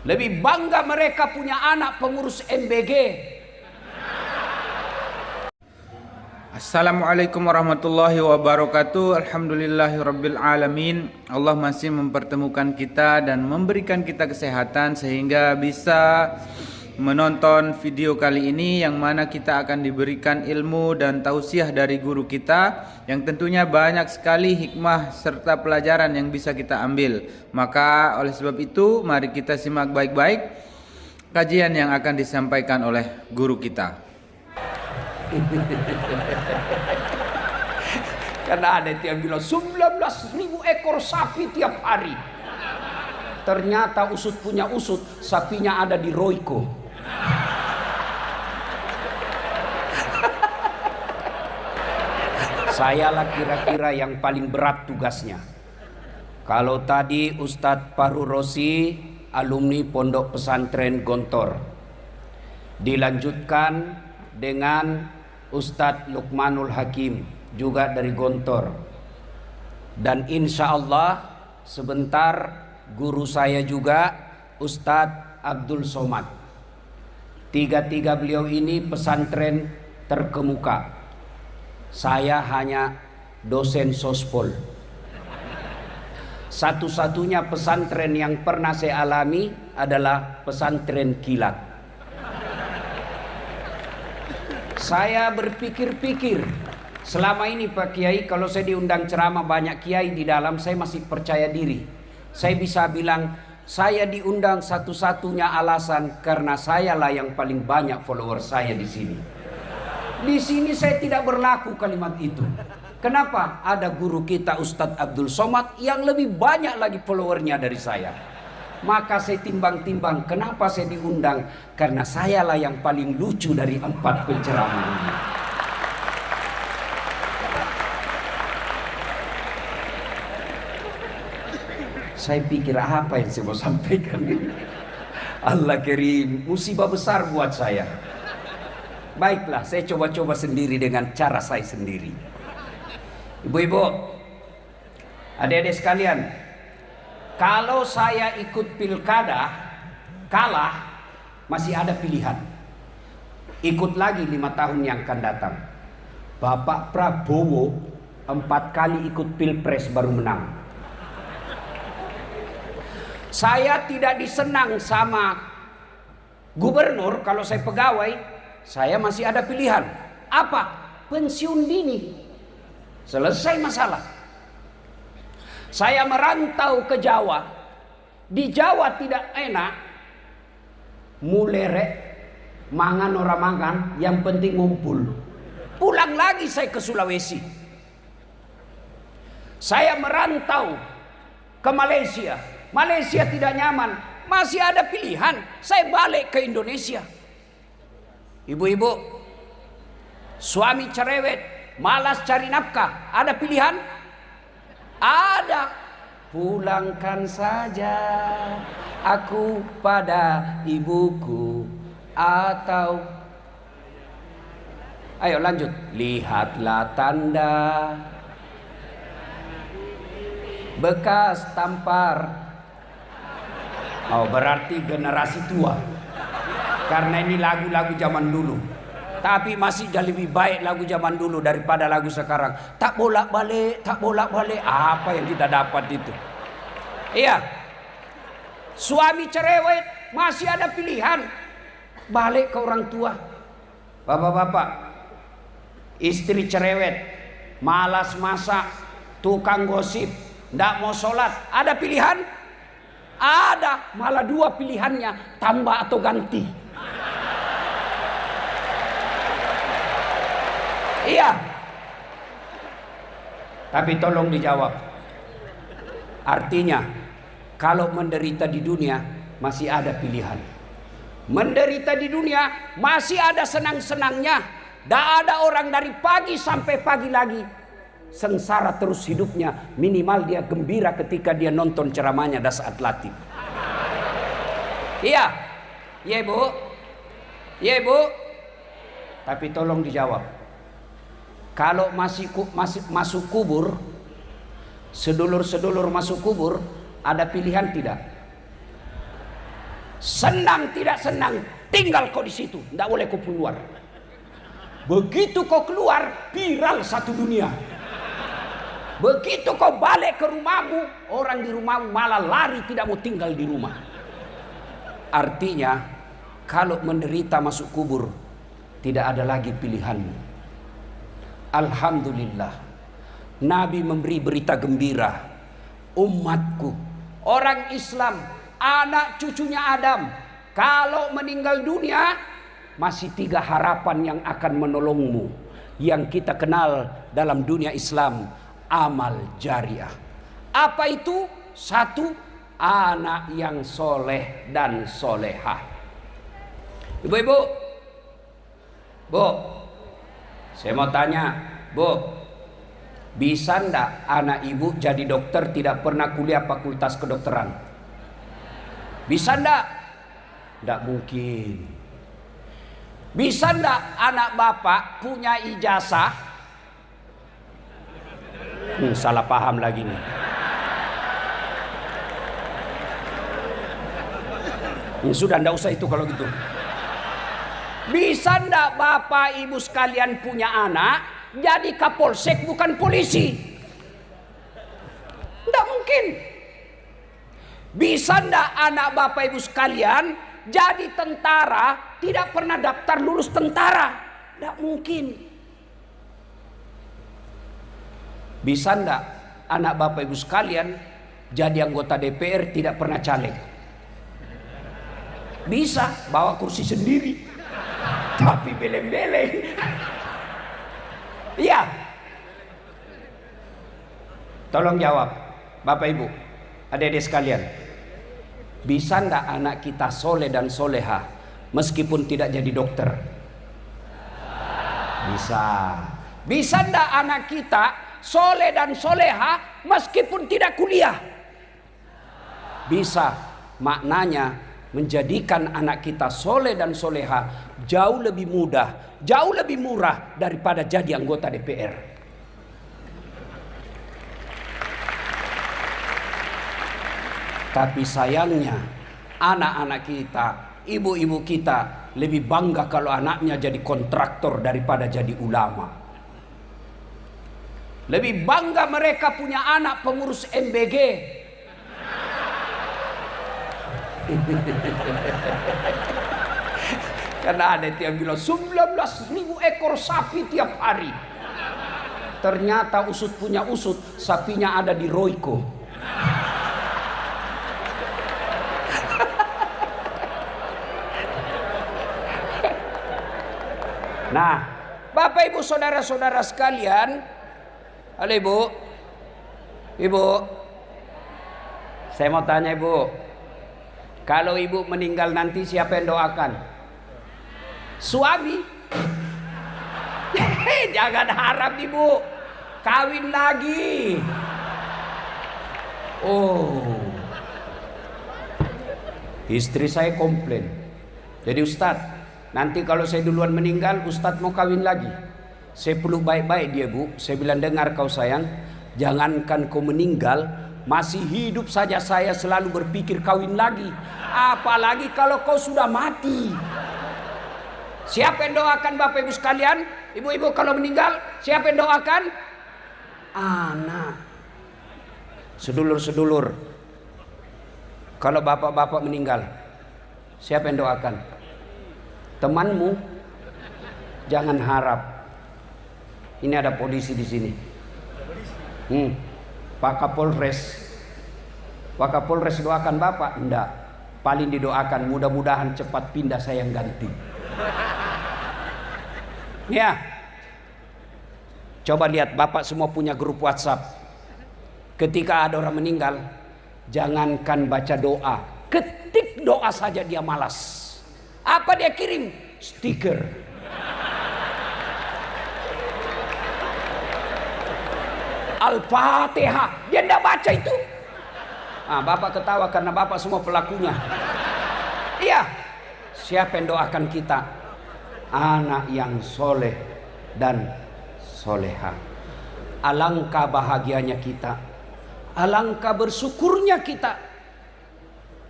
Lebih bangga mereka punya anak pengurus MBG. Assalamualaikum warahmatullahi wabarakatuh. Alhamdulillahirabbil alamin. Allah masih mempertemukan kita dan memberikan kita kesehatan sehingga bisa menonton video kali ini, yang mana kita akan diberikan ilmu dan tausiah dari guru kita yang tentunya banyak sekali hikmah serta pelajaran yang bisa kita ambil. Maka oleh sebab itu mari kita simak baik-baik kajian yang akan disampaikan oleh guru kita. Karena ada yang bilang 19.000 ekor sapi tiap hari. Ternyata usut punya usut, sapinya ada di Royco. Sayalah kira-kira yang paling berat tugasnya. Kalau tadi Ustadz Fahru Rosi, alumni Pondok Pesantren Gontor, dilanjutkan dengan Ustadz Luqmanul Hakim juga dari Gontor, dan insya Allah sebentar guru saya juga Ustadz Abdul Somad. Tiga-tiga beliau ini pesantren terkemuka. Saya hanya dosen sospol. Satu-satunya pesantren yang pernah saya alami adalah pesantren kilat. Saya berpikir-pikir selama ini Pak Kiai, kalau saya diundang ceramah banyak kiai di dalam, saya masih percaya diri. Saya bisa bilang saya diundang satu-satunya alasan karena sayalah yang paling banyak follower saya di sini. Di sini saya tidak berlaku kalimat itu. Kenapa? Ada guru kita Ustadz Abdul Somad yang lebih banyak lagi followernya dari saya. Maka saya timbang-timbang, kenapa saya diundang? Karena sayalah yang paling lucu dari 4 penceramah ini. Saya pikir apa yang saya mau sampaikan ini? Allah Karim, musibah besar buat saya. Baiklah, saya coba-coba sendiri dengan cara saya sendiri. Ibu-ibu, adik-adik sekalian, kalau saya ikut pilkada kalah, masih ada pilihan. Ikut lagi 5 tahun yang akan datang. Bapak Prabowo 4 kali ikut pilpres baru menang. Saya tidak disenang sama gubernur. Kalau saya pegawai, saya masih ada pilihan. Apa? Pensiun dini. Selesai masalah. Saya merantau ke Jawa. Di Jawa tidak enak. Mulere, mangan ora mangan, yang penting ngumpul. Pulang lagi saya ke Sulawesi. Saya merantau ke Malaysia. Malaysia tidak nyaman. Masih ada pilihan. Saya balik ke Indonesia. Ibu-ibu, suami cerewet, malas cari nafkah, ada pilihan? Ada. Pulangkan saja aku pada ibuku, atau ayo lanjut. Lihatlah tanda bekas tampar. Oh, berarti generasi tua. Karena ini lagu-lagu zaman dulu. Tapi masih lebih baik lagu zaman dulu daripada lagu sekarang. Tak bolak-balik, tak bolak-balik. Apa yang kita dapat itu? Iya. Suami cerewet, masih ada pilihan. Balik ke orang tua. Bapak-bapak, istri cerewet, malas masak, tukang gosip, ndak mau sholat. Ada pilihan? Ada. Malah 2 pilihannya, tambah atau ganti. Iya. Tapi tolong dijawab. Artinya, kalau menderita di dunia masih ada pilihan. Menderita di dunia masih ada senang-senangnya. Tidak ada orang dari pagi sampai pagi lagi sengsara terus hidupnya. Minimal dia gembira ketika dia nonton ceramahnya dan saat latih. Iya. Iya ibu. Iya ibu. Tapi tolong dijawab. Kalau masih masuk kubur, sedulur-sedulur masuk kubur, ada pilihan tidak? Senang tidak senang, tinggal kau di situ, tidak boleh kau keluar. Begitu kau keluar, viral satu dunia. Begitu kau balik ke rumahmu, orang di rumahmu malah lari tidak mau tinggal di rumah. Artinya, kalau menderita masuk kubur, tidak ada lagi pilihanmu. Alhamdulillah, Nabi memberi berita gembira. Umatku, orang Islam, anak cucunya Adam, kalau meninggal dunia, masih 3 harapan yang akan menolongmu. Yang kita kenal dalam dunia Islam, amal jariah. Apa itu? 1, anak yang soleh dan solehah. Ibu-ibu, Bu, saya mau tanya, Bu, bisa ndak anak ibu jadi dokter tidak pernah kuliah fakultas kedokteran? Bisa ndak? Ndak mungkin. Bisa ndak anak bapak punya ijazah? Salah paham lagi nih. Sudah ndak usah itu kalau gitu. Bisa ndak bapak ibu sekalian punya anak jadi kapolsek bukan polisi? Ndak mungkin. Bisa ndak anak bapak ibu sekalian jadi tentara tidak pernah daftar lulus tentara? Ndak mungkin. Bisa ndak anak bapak ibu sekalian jadi anggota DPR tidak pernah caleg? Bisa, bawa kursi sendiri, tapi beleng-beleng. Iya. Tolong jawab, Bapak Ibu, adik-adik sekalian. Bisa ndak anak kita soleh dan soleha meskipun tidak jadi dokter? Bisa. Bisa ndak anak kita soleh dan soleha meskipun tidak kuliah? Bisa. Maknanya menjadikan anak kita soleh dan soleha jauh lebih mudah, jauh lebih murah daripada jadi anggota DPR. Tapi sayangnya anak-anak kita, ibu-ibu kita lebih bangga kalau anaknya jadi kontraktor daripada jadi ulama. Lebih bangga mereka punya anak pengurus MBG. Karena ada yang bilang 19.000 ekor sapi tiap hari. Ternyata usut punya usut, sapinya ada di Royco. Nah, Bapak Ibu saudara-saudara sekalian, halo Ibu, Ibu, saya mau tanya Ibu, kalau Ibu meninggal nanti siapa yang doakan? Suami? Jangan harap Ibu kawin lagi. Oh, istri saya komplain. Jadi Ustadz, nanti kalau saya duluan meninggal, Ustadz mau kawin lagi. Saya peluk baik-baik dia Bu. Saya bilang, dengar kau sayang, jangankan kau meninggal, masih hidup saja saya selalu berpikir kawin lagi. Apalagi kalau kau sudah mati. Siapa yang doakan Bapak Ibu sekalian? Ibu-ibu kalau meninggal, siapa yang doakan? Anak. Sedulur-sedulur, kalau bapak-bapak meninggal, siapa yang doakan? Temanmu. Jangan harap. Ini ada polisi di sini. Pak Kapolres. Pak Kapolres doakan bapak? Enggak. Paling didoakan mudah-mudahan cepat pindah saya yang ganti. Ya. Coba lihat, bapak semua punya grup WhatsApp. Ketika ada orang meninggal, jangankan baca doa, ketik doa saja dia malas. Apa dia kirim? Stiker. Al-Fatihah. Dia tidak baca itu. Bapak ketawa karena bapak semua pelakunya. Iya. Siapa yang doakan kita? Anak yang soleh dan soleha. Alangkah bahagianya kita. Alangkah bersyukurnya kita.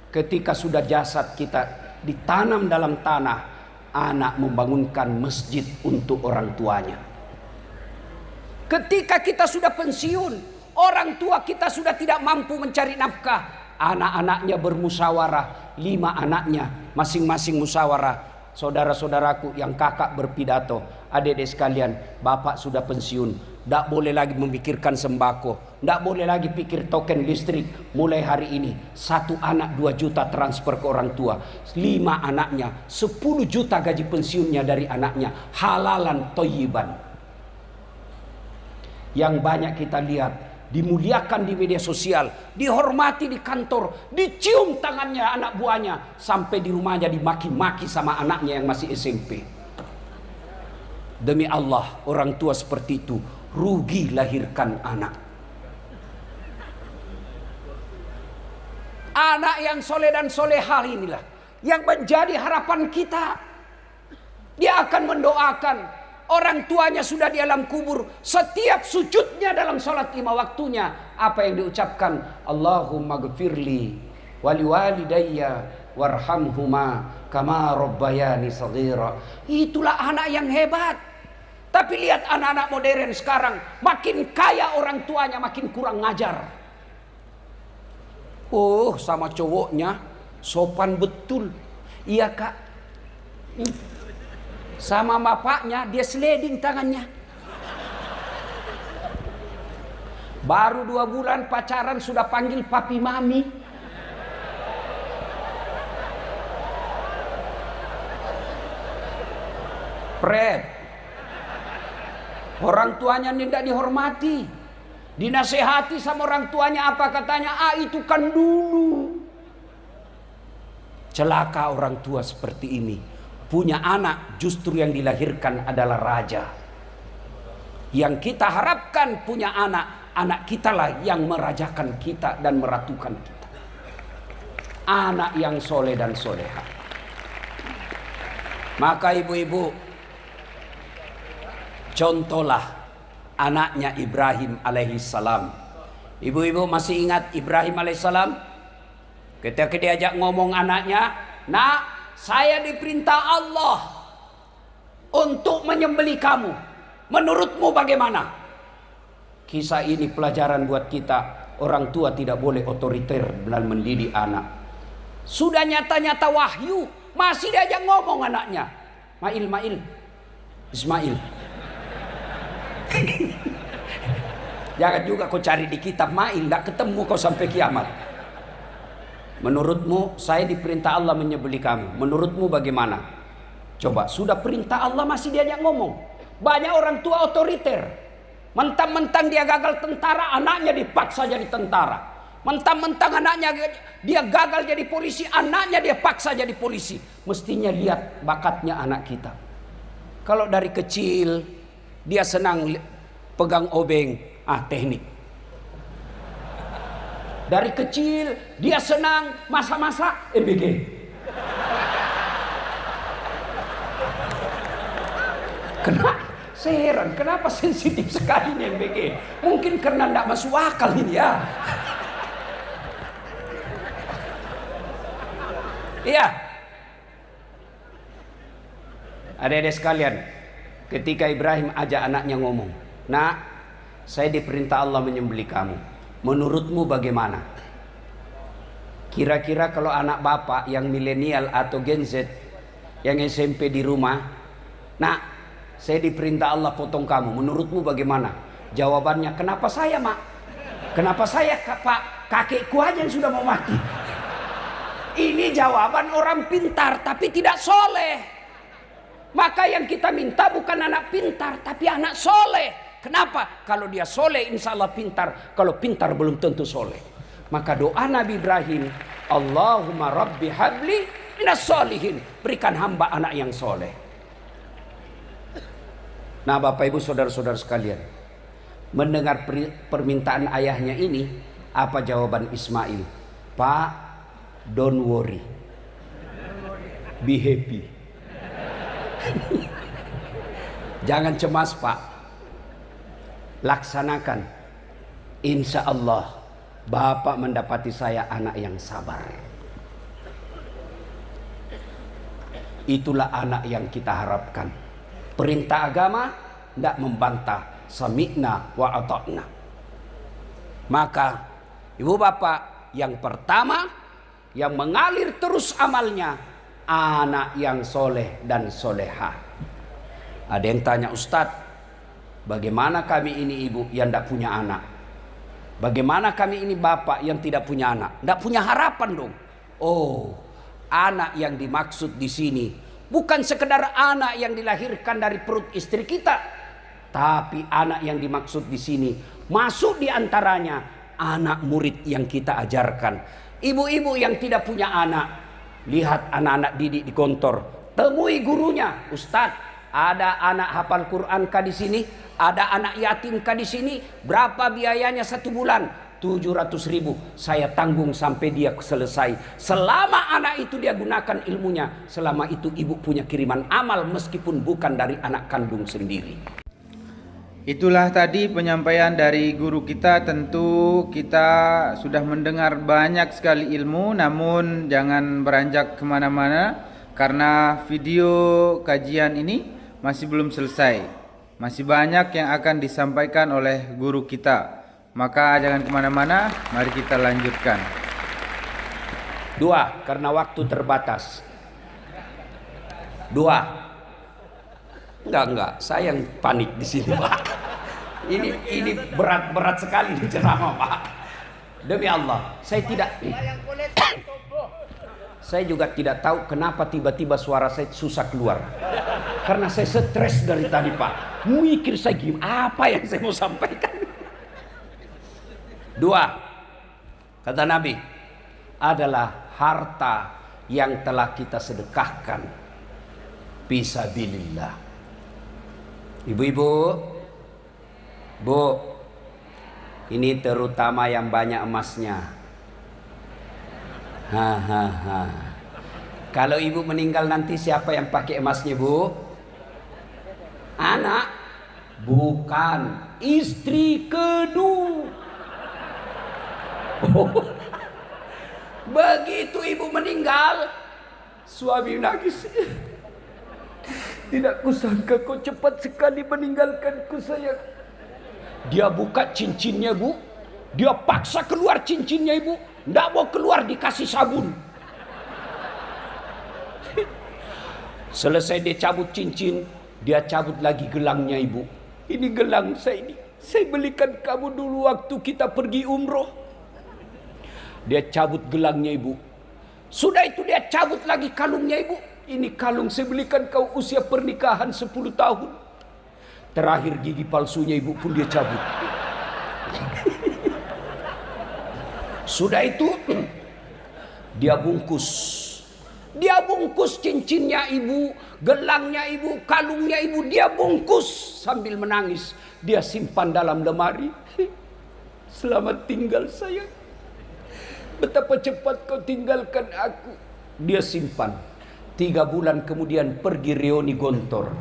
Ketika sudah jasad kita ditanam dalam tanah, anak membangunkan masjid untuk orang tuanya. Ketika kita sudah pensiun, orang tua kita sudah tidak mampu mencari nafkah, anak-anaknya bermusyawarah, 5 anaknya masing-masing musyawarah. Saudara-saudaraku yang kakak berpidato, adik-adik sekalian, bapak sudah pensiun, tidak boleh lagi memikirkan sembako, tidak boleh lagi pikir token listrik. Mulai hari ini 1 anak 2 juta transfer ke orang tua, 5 anaknya 10 juta gaji pensiunnya dari anaknya, halalan thayyiban. Yang banyak kita lihat dimuliakan di media sosial, dihormati di kantor, dicium tangannya anak buahnya, sampai di rumahnya dimaki-maki sama anaknya yang masih SMP. Demi Allah, orang tua seperti itu rugi lahirkan anak. Anak yang soleh dan solehah inilah yang menjadi harapan kita. Dia akan mendoakan orang tuanya sudah di alam kubur, setiap sujudnya dalam salat 5 waktunya, apa yang diucapkan? Allahumma gfirli wali walidayya warhamhuma kama rabbayani saghira. Itulah anak yang hebat. Tapi lihat anak-anak modern sekarang, makin kaya orang tuanya makin kurang ngajar. Oh, sama cowoknya sopan betul. Iya kak. Sama bapaknya dia sliding tangannya. Baru 2 bulan pacaran sudah panggil papi mami. Pret. Orang tuanya tidak dihormati, dinasehati sama orang tuanya, apa katanya? Ah, itu kan dulu. Celaka orang tua seperti ini. Punya anak justru yang dilahirkan adalah raja. Yang kita harapkan punya anak, anak kita lah yang merajakan kita dan meratukan kita. Anak yang soleh dan soleha. Maka ibu-ibu, contohlah anaknya Ibrahim alaihissalam. Ibu-ibu masih ingat Ibrahim alaihissalam? Ketika diajak ngomong anaknya, nak, saya diperintah Allah untuk menyembelih kamu. Menurutmu bagaimana? Kisah ini pelajaran buat kita. Orang tua tidak boleh otoriter dalam mendidik anak. Sudah nyata-nyata wahyu, masih diajak ngomong anaknya. Mail, Ismail. Jangan juga kau cari di kitab Mail, tidak ketemu kau sampai kiamat. Menurutmu saya diperintah Allah menyembelih kamu. Menurutmu bagaimana? Coba, sudah perintah Allah masih diajak ngomong. Banyak orang tua otoriter. Mentang-mentang dia gagal tentara, anaknya dipaksa jadi tentara. Mentang-mentang anaknya dia gagal jadi polisi, anaknya dia paksa jadi polisi. Mestinya lihat bakatnya anak kita. Kalau dari kecil dia senang pegang obeng, teknik. Dari kecil dia senang masak-masak, MBG. Kenapa? Saya heran, kenapa sensitif sekali nih MBG? Mungkin karena tidak masuk akal ini ya. Iya. Adik-adik sekalian, ketika Ibrahim ajak anaknya ngomong, nak, saya diperintah Allah menyembelih kamu. Menurutmu bagaimana? Kira-kira kalau anak bapak yang milenial atau Gen Z yang SMP di rumah, nak, saya diperintah Allah potong kamu. Menurutmu bagaimana? Jawabannya, kenapa saya, mak? Kenapa saya, pak? Kakekku aja yang sudah mau mati. Ini jawaban orang pintar tapi tidak soleh. Maka yang kita minta bukan anak pintar tapi anak soleh. Kenapa? Kalau dia soleh insya Allah pintar. Kalau pintar belum tentu soleh. Maka doa Nabi Ibrahim, Allahumma rabbi habli minas solihin. Berikan hamba anak yang soleh. Nah Bapak Ibu saudara-saudara sekalian, mendengar permintaan ayahnya ini, apa jawaban Ismail? Pak, don't worry, be happy. Jangan cemas Pak, laksanakan. Insya Allah Bapak mendapati saya anak yang sabar. Itulah anak yang kita harapkan. Perintah agama tidak membantah, sami'na wa ata'na. Maka ibu bapak, yang pertama yang mengalir terus amalnya, anak yang soleh dan soleha. Ada yang tanya, Ustadz, bagaimana kami ini ibu yang tidak punya anak? Bagaimana kami ini bapak yang tidak punya anak? Tidak punya harapan dong. Oh, anak yang dimaksud di sini bukan sekedar anak yang dilahirkan dari perut istri kita, tapi anak yang dimaksud di sini masuk di antaranya anak murid yang kita ajarkan. Ibu-ibu yang tidak punya anak, lihat anak-anak didik di kantor, temui gurunya. Ustadz, ada anak hafal Quran kah di sini? Ada anak yatim kah di sini? Berapa biayanya 1 bulan? 700.000. Saya tanggung sampai dia selesai. Selama anak itu dia gunakan ilmunya, selama itu ibu punya kiriman amal meskipun bukan dari anak kandung sendiri. Itulah tadi penyampaian dari guru kita. Tentu kita sudah mendengar banyak sekali ilmu, namun jangan beranjak kemana-mana karena video kajian ini masih belum selesai. Masih banyak yang akan disampaikan oleh guru kita. Maka jangan kemana-mana, mari kita lanjutkan. 2, karena waktu terbatas. 2. Enggak, saya yang panik di sini, Pak. Ini berat sekali di ceramah, Pak. Demi Allah, saya juga tidak tahu kenapa tiba-tiba suara saya susah keluar. Karena saya stres dari tadi, Pak. Mikir saya gimana, apa yang saya mau sampaikan. 2, kata Nabi, adalah harta yang telah kita sedekahkan fisabilillah. Ibu-ibu, Bu, ini terutama yang banyak emasnya. Kalau ibu meninggal nanti siapa yang pakai emasnya, Bu? Anak? Bukan, istri kedua. Begitu ibu meninggal, suami nangis. Tidak kusangka kau cepat sekali meninggalkanku, sayang. Dia buka cincinnya, Bu. Dia paksa keluar cincinnya, Ibu. Tidak mau keluar, dikasih sabun. Selesai dia cabut cincin, dia cabut lagi gelangnya, Ibu. Ini gelang saya ini. Saya belikan kamu dulu waktu kita pergi umroh. Dia cabut gelangnya, Ibu. Sudah itu dia cabut lagi kalungnya, Ibu. Ini kalung saya belikan kau usia pernikahan 10 tahun. Terakhir gigi palsunya, Ibu, pun dia cabut. Sudah itu dia bungkus. Dia bungkus cincinnya Ibu, gelangnya Ibu, kalungnya Ibu, dia bungkus sambil menangis. Dia simpan dalam lemari. Selamat tinggal, sayang. Betapa cepat kau tinggalkan aku. Dia simpan. 3 bulan kemudian pergi reuni Gontor.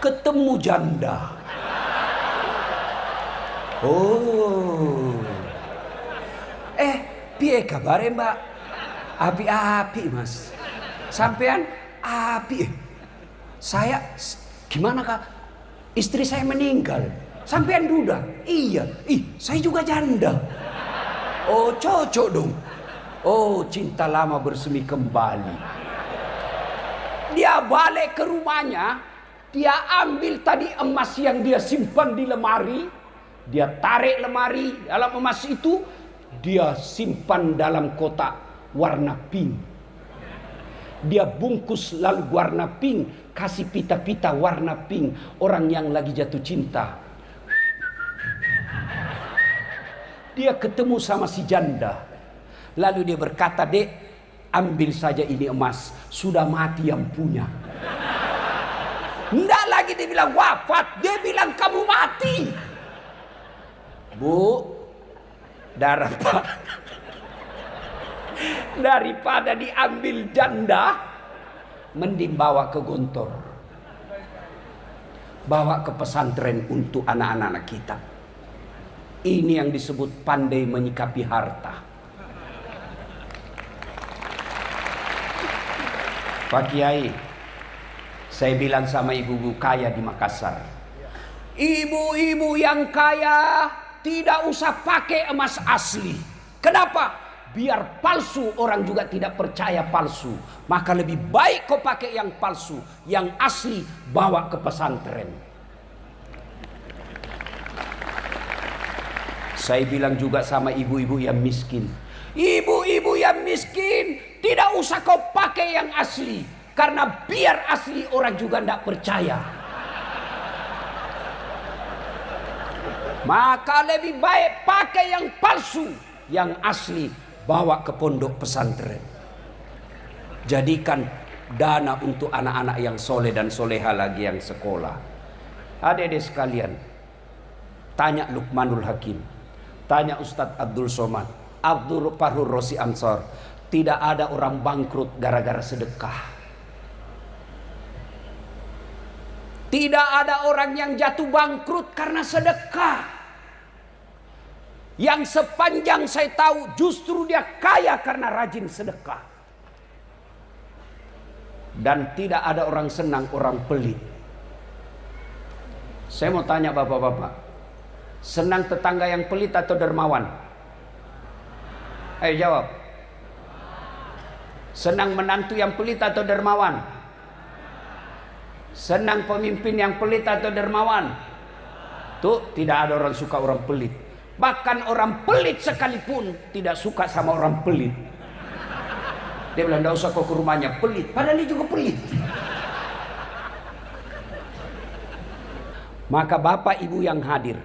Ketemu janda. Oh. Piye kabare, Mbak? Api-api, Mas. Sampean api. Saya gimana, Kak? Istri saya meninggal. Sampean duda? Iya. Saya juga janda. Oh, cocok dong. Oh, cinta lama bersemi kembali. Dia balik ke rumahnya, dia ambil tadi emas yang dia simpan di lemari, dia tarik lemari dalam emas itu, dia simpan dalam kotak warna pink. Dia bungkus lalu warna pink, kasih pita-pita warna pink, orang yang lagi jatuh cinta. Dia ketemu sama si janda. Lalu dia berkata, "Dek, ambil saja ini emas, sudah mati yang punya." Enggak lagi dia bilang wafat, dia bilang kamu mati. Bu, daripada diambil janda, mending bawa ke Gontor, bawa ke pesantren untuk anak-anak kita. Ini yang disebut pandai menyikapi harta. Pak Kiai, saya bilang sama ibu-ibu kaya di Makassar, ibu-ibu yang kaya tidak usah pakai emas asli. Kenapa? Biar palsu orang juga tidak percaya palsu. Maka lebih baik kau pakai yang palsu, yang asli bawa ke pesantren. Saya bilang juga sama ibu-ibu yang miskin, ibu-ibu yang miskin tidak usah kau pakai yang asli, karena biar asli orang juga tidak percaya. Maka lebih baik pakai yang palsu, yang asli bawa ke pondok pesantren. Jadikan dana untuk anak-anak yang soleh dan soleha lagi yang sekolah. Adik-adik sekalian, tanya Luqmanul Hakim, tanya Ustadz Abdul Somad, Abdul Fahur Rosi Ansor. Tidak ada orang bangkrut gara-gara sedekah. Tidak ada orang yang jatuh bangkrut karena sedekah. Yang sepanjang saya tahu justru dia kaya karena rajin sedekah. Dan tidak ada orang senang orang pelit. Saya mau tanya bapak-bapak, senang tetangga yang pelit atau dermawan? Ayo jawab. Senang menantu yang pelit atau dermawan? Senang pemimpin yang pelit atau dermawan? Tuh, tidak ada orang suka orang pelit. Bahkan orang pelit sekalipun tidak suka sama orang pelit. Dia bilang, tidak usah kau ke rumahnya, pelit. Padahal dia juga pelit. Maka bapak ibu yang hadir,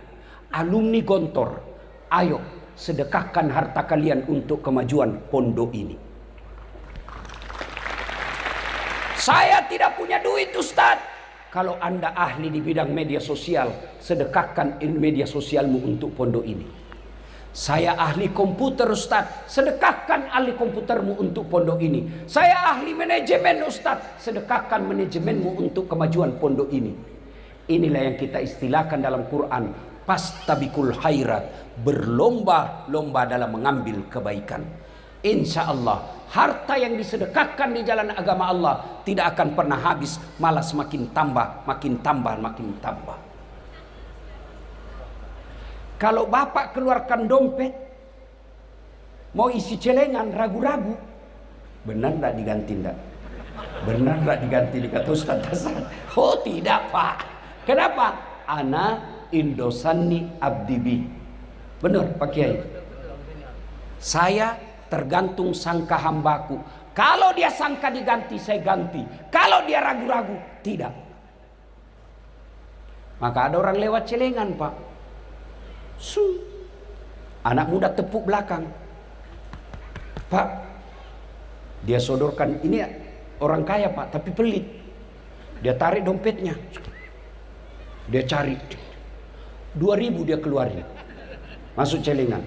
alumni Gontor, ayo sedekahkan harta kalian untuk kemajuan pondok ini. Saya tidak punya duit Ustadz. Kalau anda ahli di bidang media sosial, sedekahkan media sosialmu untuk pondok ini. Saya ahli komputer Ustadz, sedekahkan ahli komputermu untuk pondok ini. Saya ahli manajemen Ustadz, sedekahkan manajemenmu untuk kemajuan pondok ini. Inilah yang kita istilahkan dalam Quran, pastabikul khairat, berlomba-lomba dalam mengambil kebaikan. Insya Allah harta yang disedekahkan di jalan agama Allah tidak akan pernah habis, malah semakin tambah, makin tambah, makin tambah. Kalau bapak keluarkan dompet, mau isi celengan, ragu-ragu, benar tidak diganti tidak? Benar tidak diganti? Kata Ustaz Hasan. Oh tidak pak. Kenapa? Ana indosani abdibi. Benar Pak Kiai. Saya tergantung sangka hambaku. Kalau dia sangka diganti, saya ganti. Kalau dia ragu-ragu, tidak. Maka ada orang lewat celengan pak. Anak muda tepuk belakang. Pak, dia sodorkan, ini orang kaya pak, tapi pelit. Dia tarik dompetnya. Dia cari. 2.000 dia keluarin. Masuk celengan.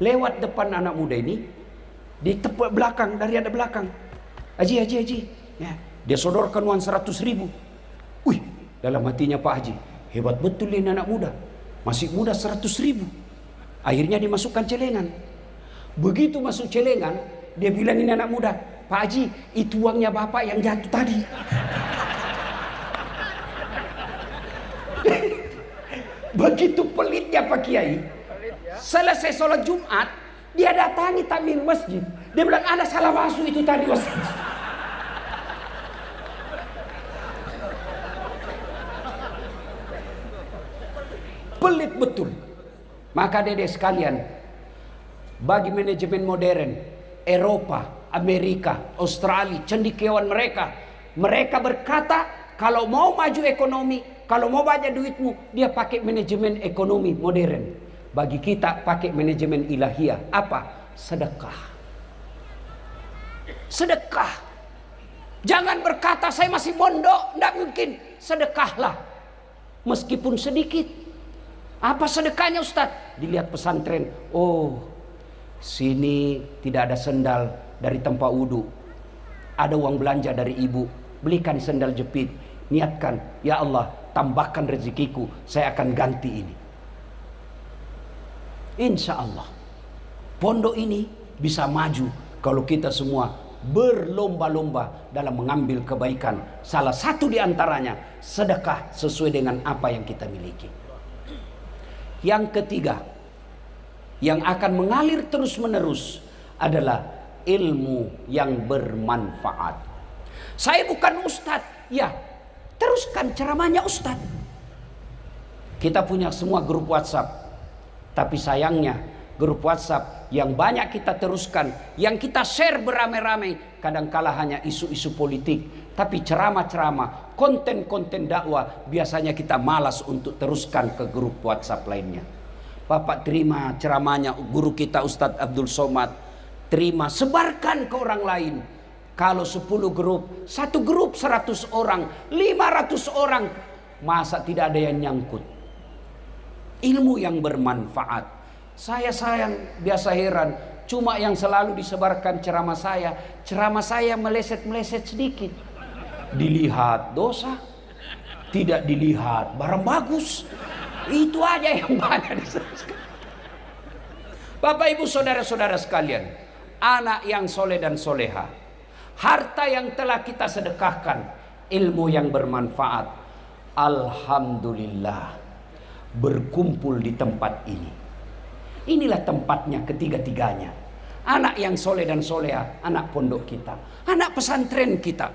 Lewat depan anak muda ini, ditepuk belakang, dari ada belakang. Haji. Ya, dia sodorkan uang 100.000. Wih, dalam hatinya Pak Haji, hebat betul ini anak muda. Masih muda 100.000. Akhirnya dimasukkan celengan. Begitu masuk celengan, dia bilang ini anak muda, Pak Haji, itu uangnya bapak yang jatuh tadi. Begitu pelitnya Pak Kiai. Selesai sholat Jumat, dia datangi takmir masjid. Dia bilang, ada salah masuk itu tadi Ustaz. Pelit betul. Maka dedek sekalian, bagi manajemen modern Eropa, Amerika, Australia, cendekiawan mereka berkata, kalau mau maju ekonomi, kalau mau banyak duitmu, dia pakai manajemen ekonomi modern. Bagi kita pakai manajemen ilahiyah. Apa? Sedekah. Sedekah. Jangan berkata saya masih mondok, tidak mungkin. Sedekahlah, meskipun sedikit. Apa sedekahnya Ustaz? Dilihat pesantren, oh sini tidak ada sendal dari tempat wudhu, ada uang belanja dari ibu, belikan sendal jepit. Niatkan, ya Allah tambahkan rezekiku, saya akan ganti ini. Insya Allah pondok ini bisa maju kalau kita semua berlomba-lomba dalam mengambil kebaikan. Salah satu di antaranya sedekah sesuai dengan apa yang kita miliki. Yang ketiga, yang akan mengalir terus-menerus adalah ilmu yang bermanfaat. Saya bukan ustadz, ya, teruskan ceramahnya ustadz. Kita punya semua grup WhatsApp, tapi sayangnya grup WhatsApp yang banyak kita teruskan, yang kita share beramai-ramai, kadangkala hanya isu-isu politik. Tapi ceramah-ceramah, konten-konten dakwah, biasanya kita malas untuk teruskan ke grup WhatsApp lainnya. Bapak terima ceramahnya guru kita Ustadz Abdul Somad, terima, sebarkan ke orang lain. Kalau 10 grup, satu grup 100 orang, 500 orang, masa tidak ada yang nyangkut? Ilmu yang bermanfaat. Saya biasa heran, cuma yang selalu disebarkan ceramah saya meleset-meleset sedikit. Dilihat dosa, tidak dilihat barang bagus. Itu aja yang banyak disebarkan. Bapak ibu saudara-saudara sekalian, anak yang soleh dan soleha, harta yang telah kita sedekahkan, ilmu yang bermanfaat, alhamdulillah berkumpul di tempat ini. Inilah tempatnya ketiga-tiganya. Anak yang soleh dan soleha, anak pondok kita, anak pesantren kita.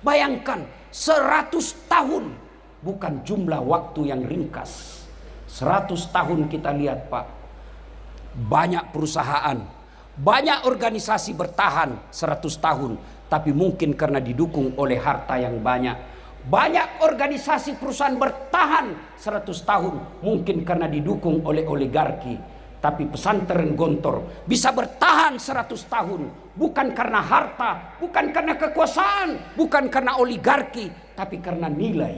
Bayangkan 100 tahun, bukan jumlah waktu yang ringkas. 100 tahun kita lihat Pak, banyak perusahaan, banyak organisasi bertahan 100 tahun, tapi mungkin karena didukung oleh harta yang banyak. Banyak organisasi perusahaan bertahan 100 tahun, mungkin karena didukung oleh oligarki. Tapi pesantren Gontor bisa bertahan 100 tahun, bukan karena harta, bukan karena kekuasaan, bukan karena oligarki, tapi karena nilai.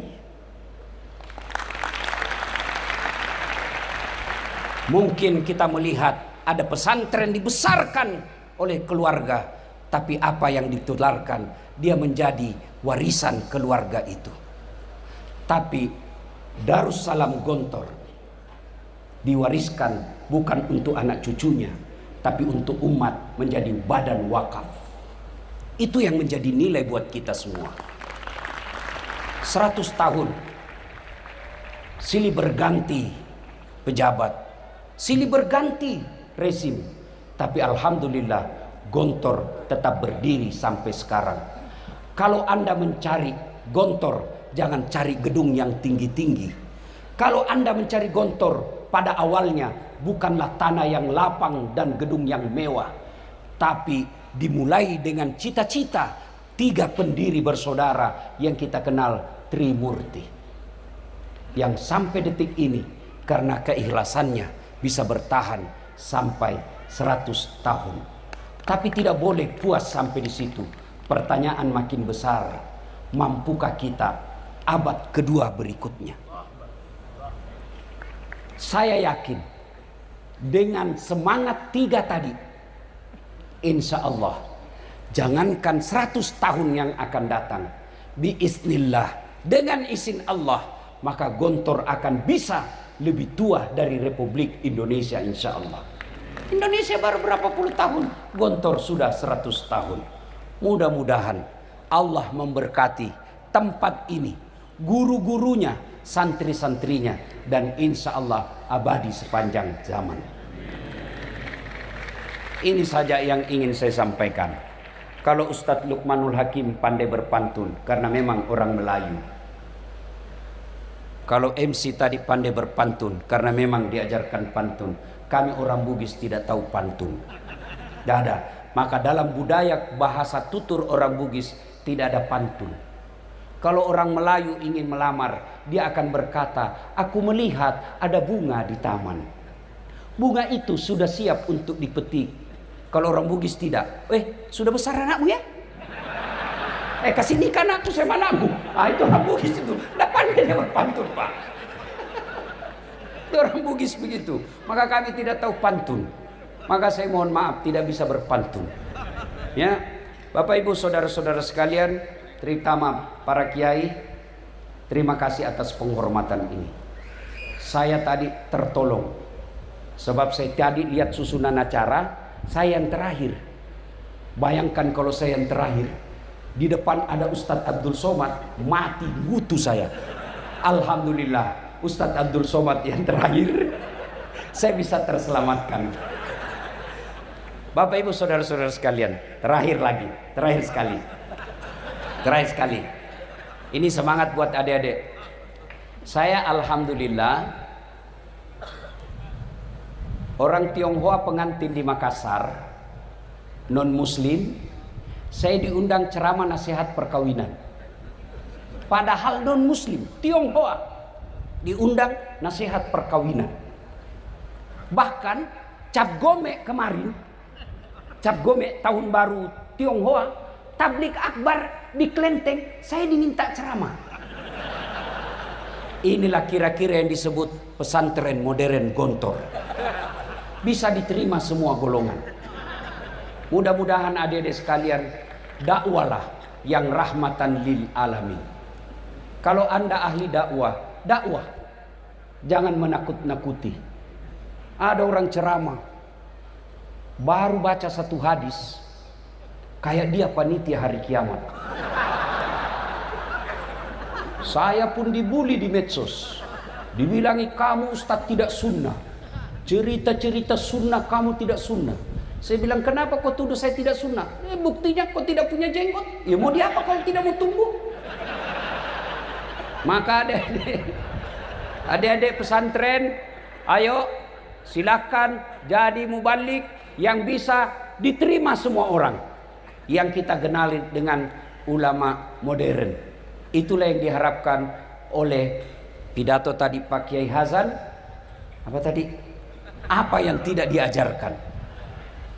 Mungkin kita melihat ada pesantren dibesarkan oleh keluarga, tapi apa yang ditularkan, dia menjadi warisan keluarga itu. Tapi Darussalam Gontor diwariskan bukan untuk anak cucunya, tapi untuk umat, menjadi badan wakaf. Itu yang menjadi nilai buat kita semua. 100 tahun silih berganti pejabat, silih berganti rezim, tapi alhamdulillah Gontor tetap berdiri sampai sekarang. Kalau Anda mencari Gontor, jangan cari gedung yang tinggi-tinggi. Kalau Anda mencari Gontor, pada awalnya bukanlah tanah yang lapang dan gedung yang mewah, tapi dimulai dengan cita-cita 3 pendiri bersaudara yang kita kenal Trimurti, yang sampai detik ini karena keikhlasannya bisa bertahan sampai 100 tahun. Tapi tidak boleh puas sampai di situ. Pertanyaan makin besar, mampukah kita abad kedua berikutnya? Saya yakin dengan semangat 3 tadi, insya Allah, jangankan 100 tahun yang akan datang, biiznillah, dengan izin Allah, maka Gontor akan bisa lebih tua dari Republik Indonesia, insya Allah. Indonesia baru berapa puluh tahun, Gontor sudah 100 tahun. Mudah-mudahan Allah memberkati tempat ini, guru-gurunya, santri-santrinya, dan insya Allah abadi sepanjang zaman. Ini saja yang ingin saya sampaikan. Kalau Ustadz Luqmanul Hakim pandai berpantun, karena memang orang Melayu. Kalau MC tadi pandai berpantun, karena memang diajarkan pantun. Kami orang Bugis tidak tahu pantun. Tidak ada. Maka dalam budaya bahasa tutur orang Bugis tidak ada pantun. Kalau orang Melayu ingin melamar, dia akan berkata, aku melihat ada bunga di taman. Bunga itu sudah siap untuk dipetik. Kalau orang Bugis tidak. Sudah besar anakmu ya? Kasih nikah anakku sama anakmu. Itu orang Bugis itu. Tidak pandai dia berpantun, Pak. Itu orang Bugis begitu. Maka kami tidak tahu pantun. Maka saya mohon maaf tidak bisa berpantun. Ya, Bapak Ibu saudara-saudara sekalian, terutama para kiai, terima kasih atas penghormatan ini. Saya tadi tertolong. Sebab saya tadi lihat susunan acara, saya yang terakhir. Bayangkan kalau saya yang terakhir, di depan ada Ustadz Abdul Somad, mati butuh saya. Alhamdulillah, Ustadz Abdul Somad yang terakhir, saya bisa terselamatkan. Bapak Ibu saudara-saudara sekalian, terakhir sekali. Ini semangat buat adik-adik. Saya alhamdulillah orang Tionghoa pengantin di Makassar, non muslim, saya diundang ceramah nasihat perkawinan. Padahal non muslim, Tionghoa diundang nasihat perkawinan. Bahkan Cap Gome kemarin, Cap Gome tahun baru Tionghoa, tablik akbar di Klenteng, saya diminta ceramah. Inilah kira-kira yang disebut pesantren modern Gontor. Bisa diterima semua golongan. Mudah-mudahan adik-adik sekalian, dakwalah yang rahmatan lil alamin. Kalau Anda ahli dakwah, jangan menakut-nakuti. Ada orang ceramah, baru baca satu hadis, kayak dia panitia hari kiamat. Saya pun dibully di medsos, dibilangi kamu ustadz tidak sunnah, cerita-cerita sunnah kamu tidak sunnah. Saya bilang, kenapa kau tuduh saya tidak sunnah? Buktinya kau tidak punya jenggot. Ya mau diapa kalau tidak mau tumbuh? Maka adik-adik pesantren, ayo silakan jadi mubalik yang bisa diterima semua orang, yang kita kenali dengan ulama modern. Itulah yang diharapkan oleh pidato tadi Pak Kiai Hazan. Apa tadi? Apa yang tidak diajarkan,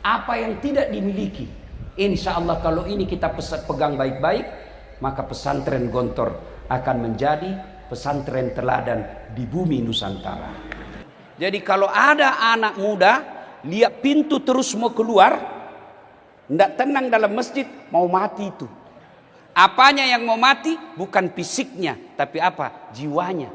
apa yang tidak dimiliki. Insya Allah kalau ini kita pegang baik-baik, maka pesantren Gontor akan menjadi pesantren teladan di bumi Nusantara. Jadi kalau ada anak muda lihat pintu terus mau keluar, tidak tenang dalam masjid, mau mati itu. Apanya yang mau mati? Bukan fisiknya, tapi apa? Jiwanya.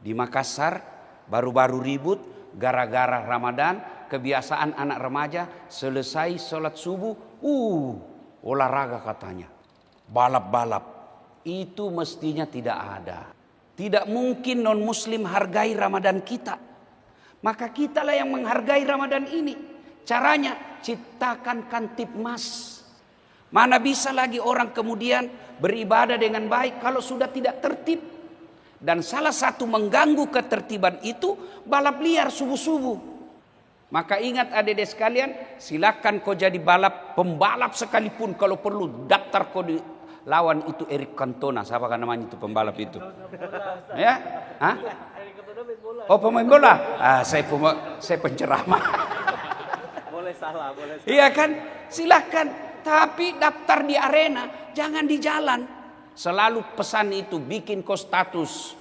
Di Makassar baru-baru ribut gara-gara Ramadan. Kebiasaan anak remaja selesai sholat subuh, olahraga katanya, balap-balap. Itu mestinya tidak ada. Tidak mungkin non muslim hargai Ramadan kita. Maka kitalah yang menghargai Ramadan ini. Caranya ciptakan Kamtibmas. Mana bisa lagi orang kemudian beribadah dengan baik kalau sudah tidak tertib. Dan salah satu mengganggu ketertiban itu balap liar subuh-subuh. Maka ingat adik-adik sekalian, silakan kau jadi pembalap sekalipun, kalau perlu daftar kau di lawan itu Eric Cantona, siapa kan namanya itu pembalap itu? Ya? Hah? Oh, pemain bola. Saya penceramah. Boleh salah. Iya kan? Silakan. Tapi daftar di arena, jangan di jalan. Selalu pesan itu, bikin kau status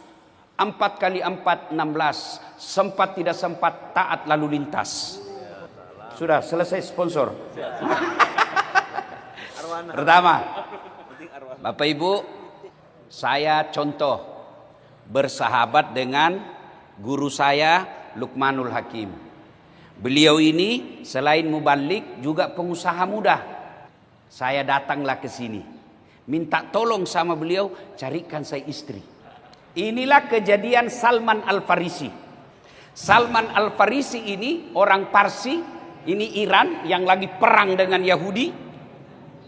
4x4 16, sempat tidak sempat taat lalu lintas. Sudah selesai sponsor. Pertama, Bapak Ibu, saya contoh bersahabat dengan guru saya Luqmanul Hakim. Beliau ini selain mubalik juga pengusaha muda. Saya datanglah ke sini, minta tolong sama beliau, carikan saya istri. Inilah kejadian Salman Al-Farisi. Salman Al-Farisi ini orang Parsi, ini Iran yang lagi perang dengan Yahudi.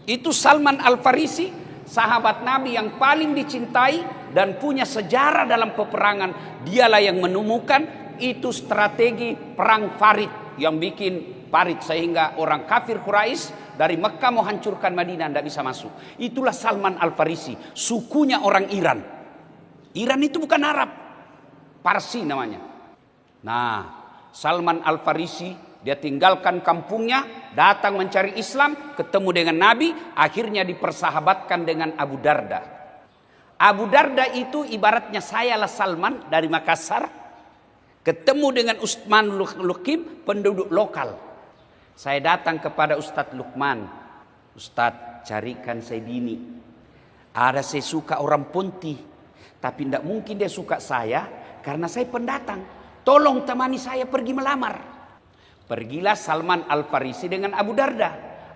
Itu Salman Al-Farisi, sahabat Nabi yang paling dicintai dan punya sejarah dalam peperangan. Dialah yang menemukan itu strategi perang Farid, yang bikin Farid sehingga orang kafir Quraisy dari Mekah mau hancurkan Madinah, tidak bisa masuk. Itulah Salman Al-Farisi, sukunya orang Iran. Iran itu bukan Arab, Parsi namanya. Nah, Salman Al-Farisi dia tinggalkan kampungnya, datang mencari Islam, ketemu dengan Nabi, akhirnya dipersahabatkan dengan Abu Darda. Abu Darda itu ibaratnya sayalah Salman dari Makassar, ketemu dengan Utsman Luqim, penduduk lokal. Saya datang kepada Ustadz Luqman, Ustadz carikan saya bini. Ada saya suka orang Ponti, tapi tidak mungkin dia suka saya karena saya pendatang. Tolong temani saya pergi melamar. Pergilah Salman Al-Farisi dengan Abu Darda.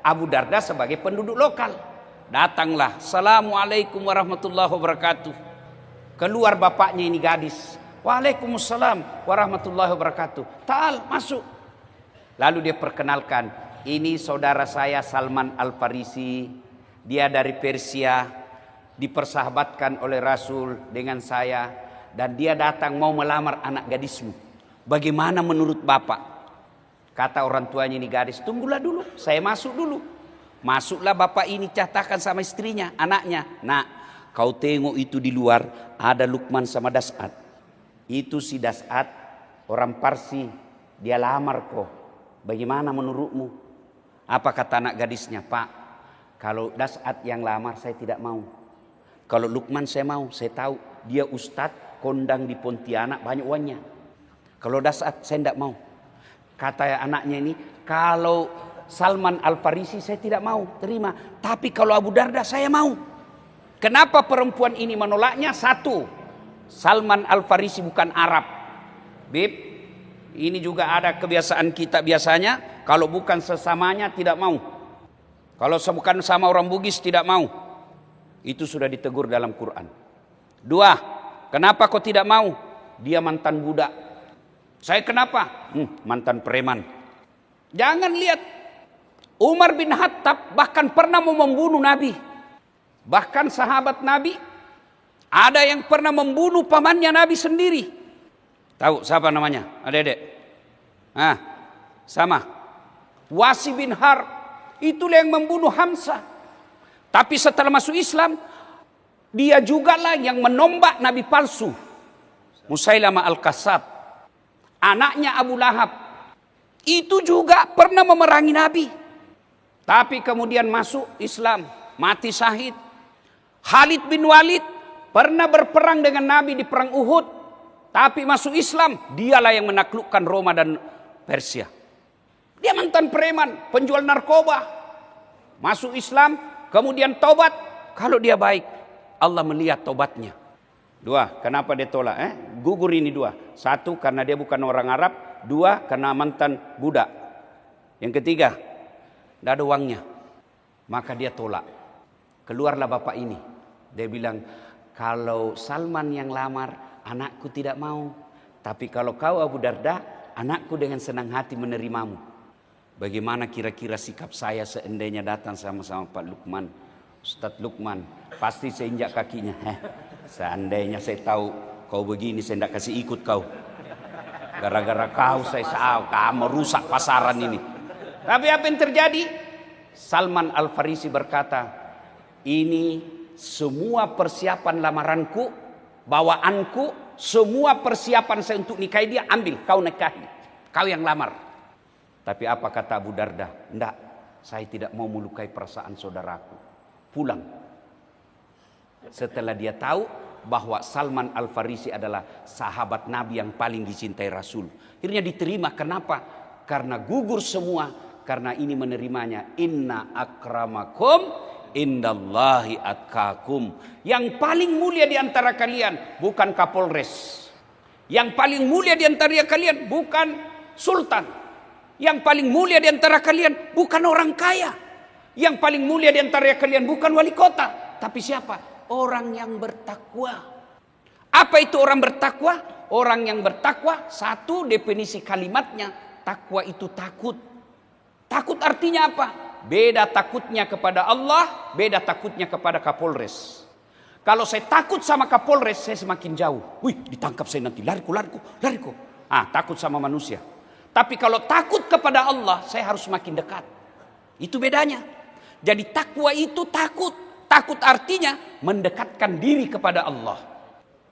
Abu Darda sebagai penduduk lokal. Datanglah, Assalamualaikum warahmatullahi wabarakatuh. Keluar bapaknya ini gadis. Waalaikumsalam warahmatullahi wabarakatuh. Ta'al, masuk. Lalu dia perkenalkan, ini saudara saya Salman Al-Farisi. Dia dari Persia, dipersahabatkan oleh Rasul dengan saya. Dan dia datang mau melamar anak gadismu. Bagaimana menurut bapak? Kata orang tuanya ini gadis, tunggulah dulu, saya masuk dulu. Masuklah bapak ini, katakan sama istrinya, anaknya. Nak, kau tengok itu di luar, ada Lukman sama Das'ad. Itu si Das'ad, orang Parsi, dia lamar kok. Bagaimana menurutmu? Apa kata anak gadisnya? Pak, kalau Das'ad yang lamar saya tidak mau. Kalau Lukman saya mau, saya tahu dia ustadz, kondang di Pontianak, banyak uangnya. Kalau Das'ad saya tidak mau. Kata anaknya ini, kalau Salman Al-Farisi saya tidak mau terima. Tapi kalau Abu Darda saya mau. Kenapa perempuan ini menolaknya? Satu, Salman Al-Farisi bukan Arab. Bib, ini juga ada kebiasaan kita biasanya. Kalau bukan sesamanya tidak mau. Kalau bukan sama orang Bugis tidak mau. Itu sudah ditegur dalam Quran. Dua, kenapa kau tidak mau? Dia mantan budak. Saya kenapa? Mantan preman. Jangan lihat. Umar bin Khattab bahkan pernah mau membunuh Nabi. Bahkan sahabat Nabi. Ada yang pernah membunuh pamannya Nabi sendiri. Tahu siapa namanya? Adik-adik. Sama. Wasi bin Harb. Itulah yang membunuh Hamzah. Tapi setelah masuk Islam, dia juga lah yang menombak Nabi palsu. Musailamah Al-Kazzab. Anaknya Abu Lahab. Itu juga pernah memerangi Nabi. Tapi kemudian masuk Islam. Mati syahid. Khalid bin Walid pernah berperang dengan Nabi di perang Uhud. Tapi masuk Islam. Dialah yang menaklukkan Roma dan Persia. Dia mantan preman, penjual narkoba. Masuk Islam, kemudian tobat. Kalau dia baik, Allah melihat tobatnya. Dua, kenapa dia tolak? Gugur ini dua. Satu, karena dia bukan orang Arab. Dua, karena mantan budak. Yang ketiga, tidak ada uangnya. Maka dia tolak. Keluarlah bapak ini. Dia bilang, kalau Salman yang lamar, anakku tidak mau. Tapi kalau kau Abu Darda, anakku dengan senang hati menerimamu. Bagaimana kira-kira sikap saya seandainya datang sama-sama Pak Lukman, Ustadz Lukman, pasti saya injak kakinya. Seandainya saya tahu kau begini, saya tidak kasih ikut kau. Gara-gara kau saya kamu rusak pasaran ini. Tapi apa yang terjadi? Salman Al-Farisi berkata, ini semua persiapan lamaranku, bawaanku, semua persiapan saya untuk nikahi dia, ambil, kau nikahi. Kau yang lamar. Tapi apa kata Abu Darda? Enggak, saya tidak mau melukai perasaan saudaraku. Pulang. Setelah dia tahu bahwa Salman Al-Farisi adalah sahabat Nabi yang paling dicintai Rasul. Akhirnya diterima. Kenapa? Karena gugur semua. Karena ini menerimanya. Inna akramakum indallahi atqakum. Yang paling mulia di antara kalian bukan Kapolres. Yang paling mulia di antara kalian bukan Sultan. Yang paling mulia di antara kalian bukan orang kaya. Yang paling mulia di antara kalian bukan wali kota. Tapi siapa? Orang yang bertakwa. Apa itu orang bertakwa? Orang yang bertakwa, satu definisi kalimatnya, takwa itu takut. Takut artinya apa? Beda takutnya kepada Allah, beda takutnya kepada Kapolres. Kalau saya takut sama Kapolres, saya semakin jauh. Wih, ditangkap saya nanti, lariku. Takut sama manusia. Tapi kalau takut kepada Allah, saya harus semakin dekat. Itu bedanya. Jadi takwa itu takut. Takut artinya mendekatkan diri kepada Allah.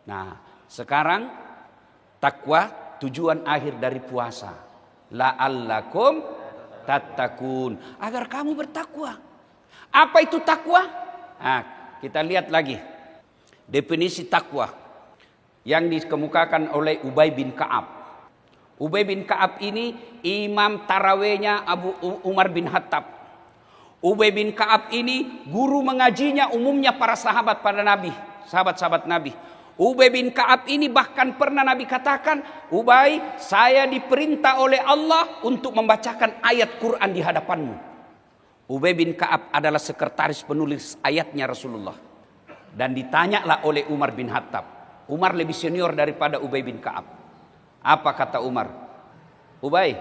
Nah, sekarang takwa tujuan akhir dari puasa. La'allakum tattaqun. Agar kamu bertakwa. Apa itu takwa? Nah, kita lihat lagi. Definisi takwa yang dikemukakan oleh Ubay bin Ka'ab. Ubay bin Ka'ab ini imam tarawehnya Abu Umar bin Khattab. Ubay bin Ka'ab ini guru mengajinya umumnya para sahabat pada Nabi, sahabat-sahabat Nabi. Ubay bin Ka'ab ini bahkan pernah Nabi katakan, Ubay, saya diperintah oleh Allah untuk membacakan ayat Quran di hadapanmu. Ubay bin Ka'ab adalah sekretaris penulis ayatnya Rasulullah. Dan ditanyalah oleh Umar bin Khattab. Umar lebih senior daripada Ubay bin Ka'ab. Apa kata Umar? Ubay,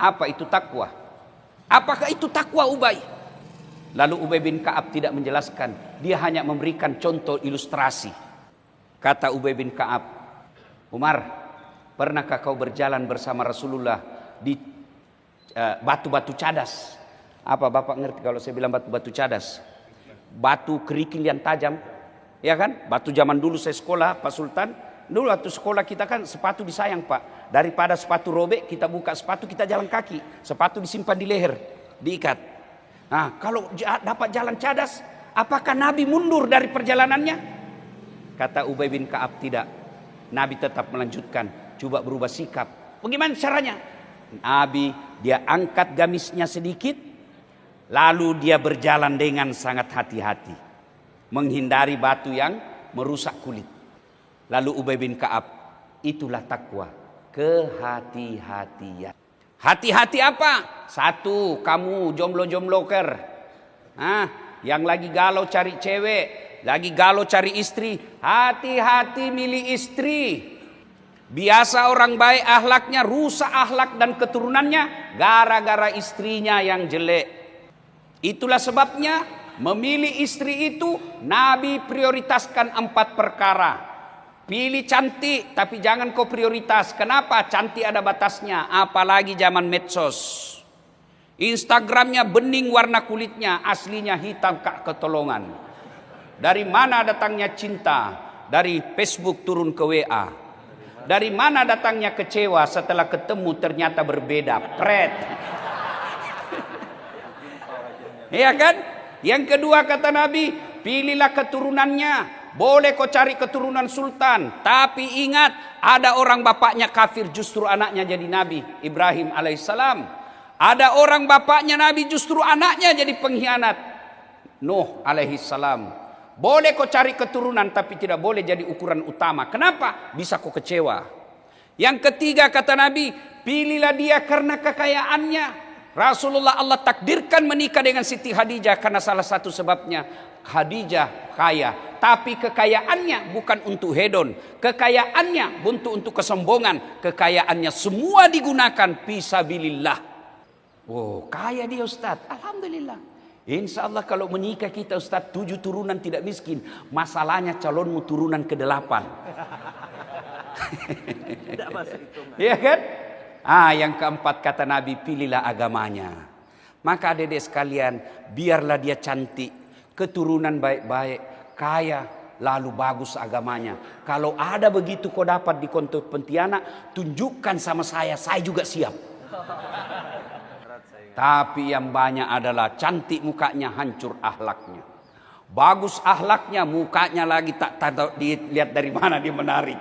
apa itu takwa? Apakah itu takwa Ubay? Lalu Ubay bin Ka'ab tidak menjelaskan. Dia hanya memberikan contoh ilustrasi. Kata Ubay bin Ka'ab, Umar, pernahkah kau berjalan bersama Rasulullah di batu-batu cadas? Apa Bapak ngerti kalau saya bilang batu-batu cadas? Batu kerikil yang tajam. Ya kan? Batu zaman dulu saya sekolah, Pak Sultan. Dulu waktu sekolah kita kan sepatu disayang Pak. Daripada sepatu robek, kita buka sepatu, kita jalan kaki. Sepatu disimpan di leher, diikat. Nah, kalau dapat jalan cadas, apakah Nabi mundur dari perjalanannya? Kata Ubay bin Ka'ab, tidak. Nabi tetap melanjutkan, coba berubah sikap. Bagaimana caranya? Nabi, dia angkat gamisnya sedikit, lalu dia berjalan dengan sangat hati-hati, menghindari batu yang merusak kulit. Lalu Ubay bin Ka'ab, itulah takwa, kehati-hatian. Hati-hati apa? Satu, kamu jomblo-jombloker, yang lagi galau cari cewek, lagi galau cari istri, hati-hati milih istri. Biasa orang baik akhlaknya rusak akhlak dan keturunannya gara-gara istrinya yang jelek. Itulah sebabnya memilih istri itu Nabi prioritaskan 4 perkara. Pilih cantik, tapi jangan kau prioritas. Kenapa? Cantik ada batasnya. Apalagi zaman medsos. Instagramnya bening warna kulitnya, aslinya hitam kak ketolongan. Dari mana datangnya cinta? Dari Facebook turun ke WA. Dari mana datangnya kecewa setelah ketemu ternyata berbeda? Pret. Iya kan? Yang kedua kata Nabi, pilihlah keturunannya. Boleh kau cari keturunan sultan, tapi ingat ada orang bapaknya kafir justru anaknya jadi nabi, Ibrahim alaihissalam. Ada orang bapaknya nabi justru anaknya jadi pengkhianat, Nuh alaihissalam. Boleh kau cari keturunan tapi tidak boleh jadi ukuran utama. Kenapa? Bisa kau kecewa. Yang ketiga kata Nabi, pilihlah dia karena kekayaannya. Rasulullah Allah takdirkan menikah dengan Siti Khadijah karena salah satu sebabnya Khadijah kaya, tapi kekayaannya bukan untuk hedon, kekayaannya bukan untuk kesombongan, kekayaannya semua digunakan fisabilillah. Oh, kaya dia Ustaz, alhamdulillah. Insya Allah kalau menikah kita Ustaz 7 turunan tidak miskin. Masalahnya calonmu turunan ke-8. Tidak masuk hitungan. Iya kan? Yang keempat kata Nabi, pilihlah agamanya. Maka adik-adik sekalian, biarlah dia cantik, keturunan baik-baik, kaya, lalu bagus agamanya. Kalau ada begitu kau dapat di konto Pontianak, tunjukkan sama saya juga siap. Tapi yang banyak adalah cantik mukanya, hancur akhlaknya. Bagus akhlaknya, mukanya lagi tak tahu dilihat dari mana dia menarik.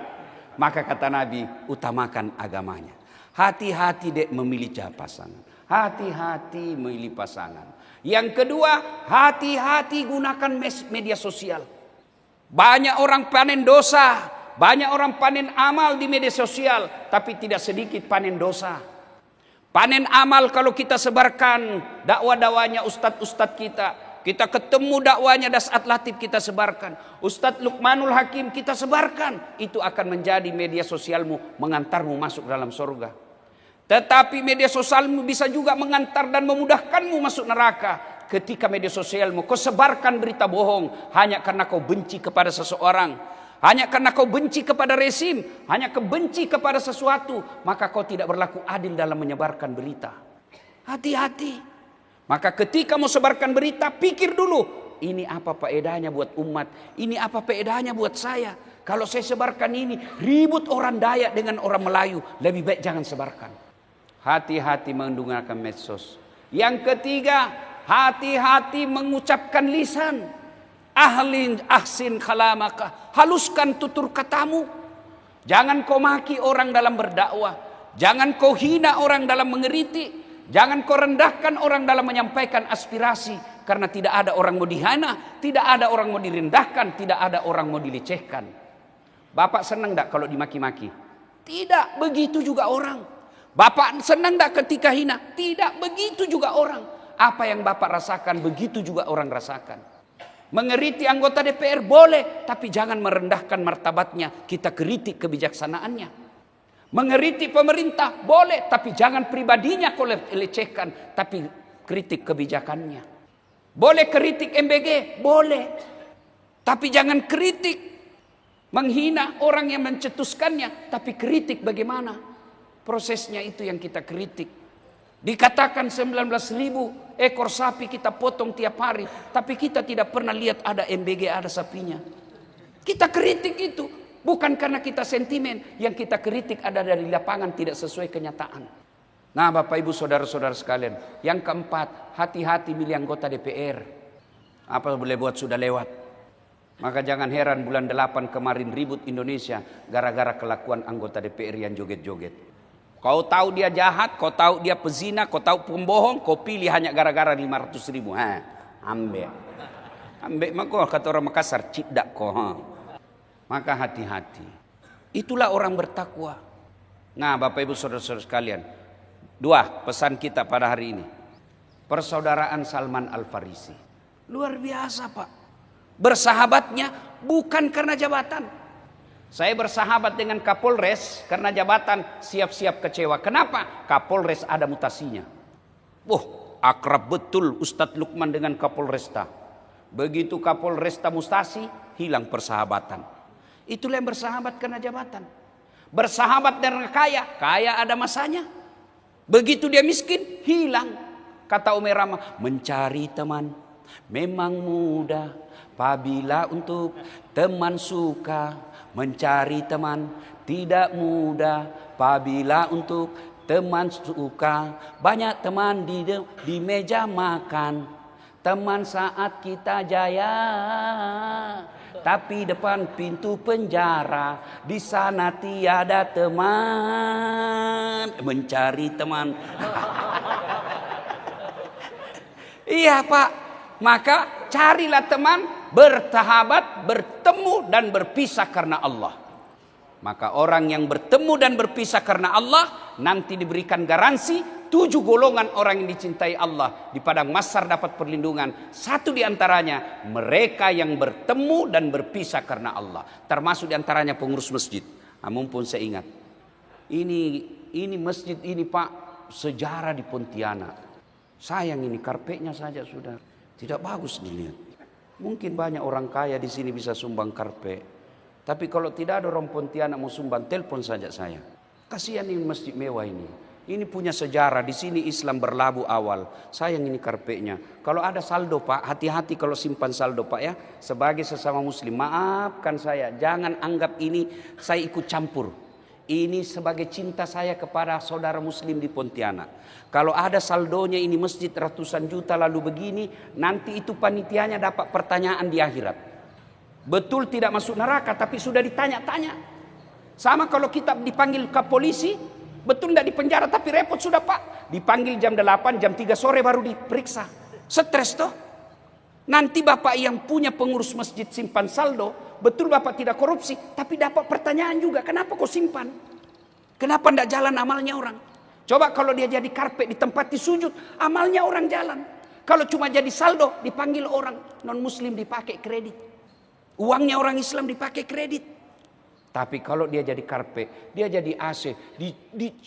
Maka kata Nabi, utamakan agamanya. Hati-hati dek memilih pasangan. Hati-hati memilih pasangan. Yang kedua, hati-hati gunakan media sosial. Banyak orang panen dosa, banyak orang panen amal di media sosial, tapi tidak sedikit panen dosa. Panen amal kalau kita sebarkan dakwah-dakwahnya ustadz-ustadz kita. Kita ketemu dakwahnya Das'at Latif kita sebarkan. Ustadz Luqmanul Hakim kita sebarkan. Itu akan menjadi media sosialmu mengantarmu masuk dalam surga. Tetapi media sosialmu bisa juga mengantar dan memudahkanmu masuk neraka. Ketika media sosialmu kau sebarkan berita bohong hanya karena kau benci kepada seseorang, hanya karena kau benci kepada rezim, hanya kau benci kepada sesuatu, maka kau tidak berlaku adil dalam menyebarkan berita. Hati-hati. Maka ketika mau sebarkan berita, pikir dulu, ini apa faedahnya buat umat, ini apa faedahnya buat saya. Kalau saya sebarkan ini, ribut orang Dayak dengan orang Melayu, lebih baik jangan sebarkan. Hati-hati menggunakan medsos. Yang ketiga, hati-hati mengucapkan lisan. Ahsin kalamaka, haluskan tutur katamu. Jangan kau maki orang dalam berdakwah, jangan kau hina orang dalam mengeriti, jangan kau rendahkan orang dalam menyampaikan aspirasi. Karena tidak ada orang mau dihina, tidak ada orang mau direndahkan, tidak ada orang mau dilecehkan. Bapak senang tak kalau dimaki-maki? Tidak, begitu juga orang. Bapak senang tak ketika hina? Tidak, begitu juga orang. Apa yang Bapak rasakan, begitu juga orang rasakan. Mengeriti anggota DPR boleh, tapi jangan merendahkan martabatnya. Kita kritik kebijaksanaannya. Mengeriti pemerintah boleh, tapi jangan pribadinya kau lecehkan, tapi kritik kebijakannya. Boleh kritik MBG, boleh. Tapi jangan kritik menghina orang yang mencetuskannya, tapi kritik bagaimana prosesnya, itu yang kita kritik. Dikatakan 19.000 ekor sapi kita potong tiap hari, tapi kita tidak pernah lihat ada MBG, ada sapinya. Kita kritik itu bukan karena kita sentimen, yang kita kritik ada dari lapangan tidak sesuai kenyataan. Nah, Bapak Ibu saudara-saudara sekalian, yang keempat, hati-hati milih anggota DPR. Apa boleh buat sudah lewat. Maka jangan heran bulan 8 kemarin ribut Indonesia gara-gara kelakuan anggota DPR yang joget-joget. Kau tahu dia jahat, kau tahu dia pezina, kau tahu pembohong, kau pilih hanya gara-gara 500.000. Ambek. Ambek maka kata orang Makassar, cidak kau. Maka hati-hati. Itulah orang bertakwa. Nah, Bapak Ibu saudara-saudara sekalian, 2 pesan kita pada hari ini. Persaudaraan Salman Al Farisi. Luar biasa, Pak. Bersahabatnya bukan karena jabatan. Saya bersahabat dengan Kapolres karena jabatan, siap-siap kecewa. Kenapa? Kapolres ada mutasinya. Akrab betul Ustadz Lukman dengan Kapolresta. Begitu Kapolresta mutasi, hilang persahabatan. Itulah yang bersahabat karena jabatan. Bersahabat dengan kaya, kaya ada masanya. Begitu dia miskin, hilang. Kata Umi Rama, mencari teman memang mudah, apabila untuk teman suka. Mencari teman tidak mudah, apabila untuk teman suka. Banyak teman di meja makan, teman saat kita jaya. Tapi depan pintu penjara, di sana tiada teman. Mencari teman. Iya, Pak. Maka carilah teman, bersahabat, bertemu dan berpisah karena Allah. Maka orang yang bertemu dan berpisah karena Allah nanti diberikan garansi 7 golongan orang yang dicintai Allah di padang mahsyar dapat perlindungan. 1 di antaranya mereka yang bertemu dan berpisah karena Allah. Termasuk di antaranya pengurus masjid. Mumpun saya ingat. Ini masjid ini, Pak, sejarah di Pontianak. Sayang ini karpetnya saja sudah tidak bagus dilihat. Mungkin banyak orang kaya di sini bisa sumbang karpet. Tapi kalau tidak ada orang Pontianak mau sumbang, telepon saja saya. Kasihan ini masjid mewah ini. Ini punya sejarah. Di sini Islam berlabuh awal. Sayang ini karpetnya. Kalau ada saldo, Pak, hati-hati kalau simpan saldo, Pak, ya. Sebagai sesama muslim, maafkan saya. Jangan anggap ini saya ikut campur. Ini sebagai cinta saya kepada saudara muslim di Pontianak. Kalau ada saldonya ini masjid ratusan juta lalu begini, nanti itu panitianya dapat pertanyaan di akhirat. Betul tidak masuk neraka, tapi sudah ditanya-tanya. Sama kalau kita dipanggil ke polisi, betul tidak di penjara, tapi repot sudah, Pak. Dipanggil jam 8, jam 3 sore baru diperiksa. Stres toh. Nanti Bapak yang punya pengurus masjid simpan saldo, betul Bapak tidak korupsi, tapi dapat pertanyaan juga, kenapa kau simpan? Kenapa tidak jalan amalnya orang? Coba kalau dia jadi karpet di tempat sujud, amalnya orang jalan. Kalau cuma jadi saldo, dipanggil orang non muslim dipakai kredit. Uangnya orang Islam dipakai kredit. Tapi kalau dia jadi karpet, dia jadi AC,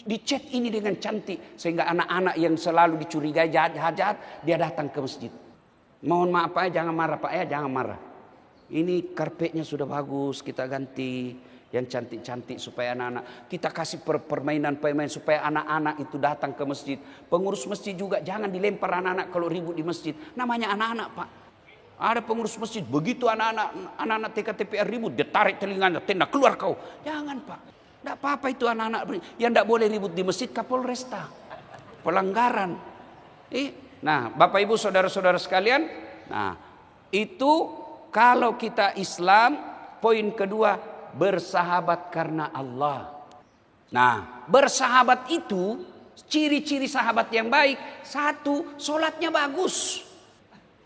dicat ini dengan cantik, sehingga anak-anak yang selalu dicurigai jahat-jahat, dia datang ke masjid. Mohon maaf, Pak, jangan marah, Pak, ya, jangan marah. Ini karpetnya sudah bagus, kita ganti yang cantik-cantik supaya anak-anak, kita kasih permainan supaya anak-anak itu datang ke masjid. Pengurus masjid juga jangan dilempar anak-anak kalau ribut di masjid. Namanya anak-anak, Pak. Ada pengurus masjid, begitu anak-anak TKTPR ribut, dia tarik telinganya, tenda keluar kau. Jangan, Pak. Tidak apa-apa itu anak-anak yang tidak boleh ribut di masjid, Kapolresta. Pelanggaran. Nah, Bapak Ibu saudara-saudara sekalian, nah itu kalau kita Islam, poin kedua, bersahabat karena Allah. Nah, bersahabat itu ciri-ciri sahabat yang baik. 1, solatnya bagus.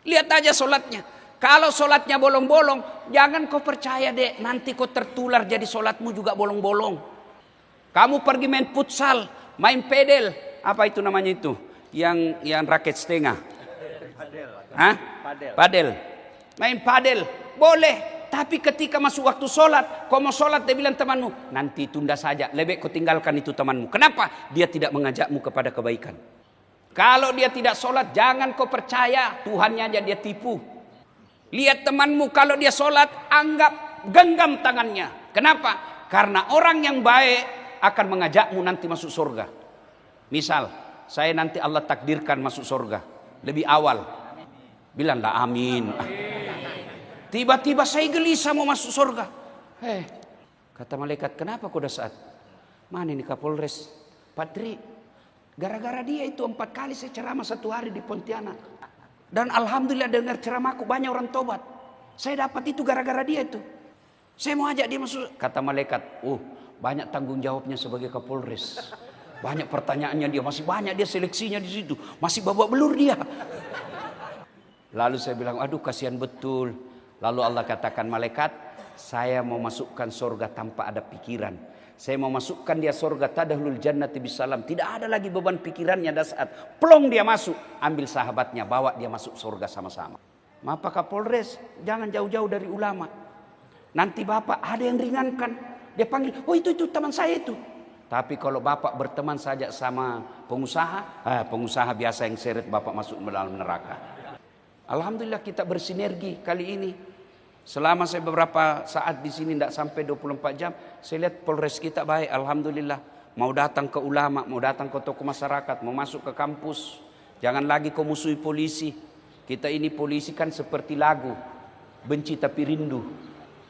Lihat aja solatnya. Kalau solatnya bolong-bolong, jangan kau percaya deh, nanti kau tertular jadi solatmu juga bolong-bolong. Kamu pergi main futsal, main pedel, apa itu namanya itu? Yang raket setengah. Hah? Padel. Main padel. Boleh. Tapi ketika masuk waktu sholat, kau mau sholat, dia bilang temanmu, nanti tunda saja, lebih kau tinggalkan itu temanmu. Kenapa? Dia tidak mengajakmu kepada kebaikan. Kalau dia tidak sholat, jangan kau percaya, Tuhannya aja dia tipu. Lihat temanmu, kalau dia sholat, anggap genggam tangannya. Kenapa? Karena orang yang baik akan mengajakmu nanti masuk surga. Misal, saya nanti Allah takdirkan masuk surga lebih awal. Bilanglah amin. Tiba-tiba saya gelisah mau masuk surga. Kata malaikat, kenapa kau saat? Mana ini Kapolres? Patri, gara-gara dia itu 4 kali saya ceramah 1 hari di Pontianak. Dan alhamdulillah dengar ceramahku banyak orang tobat. Saya dapat itu gara-gara dia itu. Saya mau ajak dia masuk. Kata malaikat, banyak tanggung jawabnya sebagai Kapolres. Banyak pertanyaannya dia, masih banyak dia seleksinya di situ. Masih babak belur dia. Lalu saya bilang, aduh kasihan betul. Lalu Allah katakan, malaikat, saya mau masukkan surga tanpa ada pikiran. Saya mau masukkan dia surga tadahlul jannati bisalam. Tidak ada lagi beban pikirannya. Dan saat plong dia masuk, ambil sahabatnya, bawa dia masuk surga sama-sama. Maka Kapolres, jangan jauh-jauh dari ulama. Nanti bapak ada yang ringankan. Dia panggil, itu teman saya itu. Tapi kalau bapak berteman saja sama pengusaha, pengusaha biasa yang seret bapak masuk ke dalam neraka. Alhamdulillah kita bersinergi kali ini. Selama saya beberapa saat di sini, tidak sampai 24 jam, saya lihat Polres kita baik, alhamdulillah. Mau datang ke ulama, mau datang ke tokoh masyarakat, mau masuk ke kampus. Jangan lagi kau musuhi polisi. Kita ini polisi kan seperti lagu, benci tapi rindu.